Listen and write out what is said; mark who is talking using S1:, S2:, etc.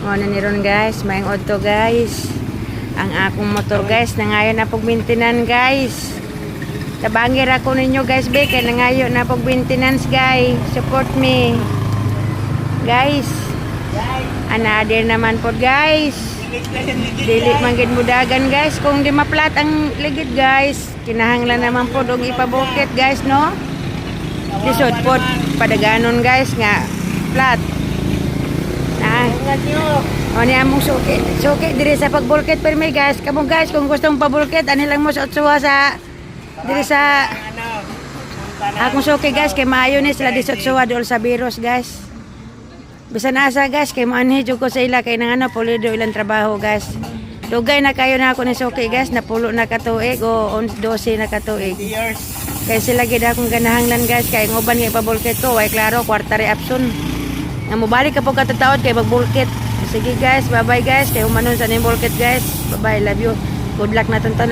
S1: Muna ni ron guys, may auto guys. Ang akong motor guys, nangayon na pag maintenance guys. Tabangir ako ninyo guys, be, kaya nangayon na pag maintenance guys. Support me. Guys. Anadir naman po guys. Dili manggid mudagan guys. Kung di maplat ang ligid guys, kinahanglan naman po dong ipabukit guys, no? Lisod po, padaganon guys nga flat. O niya mong suki diri sa pagbulkit permi guys. Kamu guys, kung gustong pabulkit, ani lang mo sa utsuwa sa diri sa akong suki guys, kay maayo ni sila disutsuwa dool sa Biros guys. Bisan asa guys, kay maanhi jud ko sa ila kay nang ano pulido ilang trabaho guys. Dugay na kayo na ako ni suki guys, napulo na katuig o 12 na katuig. Kay sila gid akong ganahanglan guys, kay ngoban nga ipabulkit ko, way klaro kwartari option. Nga mobalik ka po katataod kay magbulkit. Sige guys, bye bye guys, kay umanon sa ning bulkit guys. Bye bye, love you. Good luck na tanan.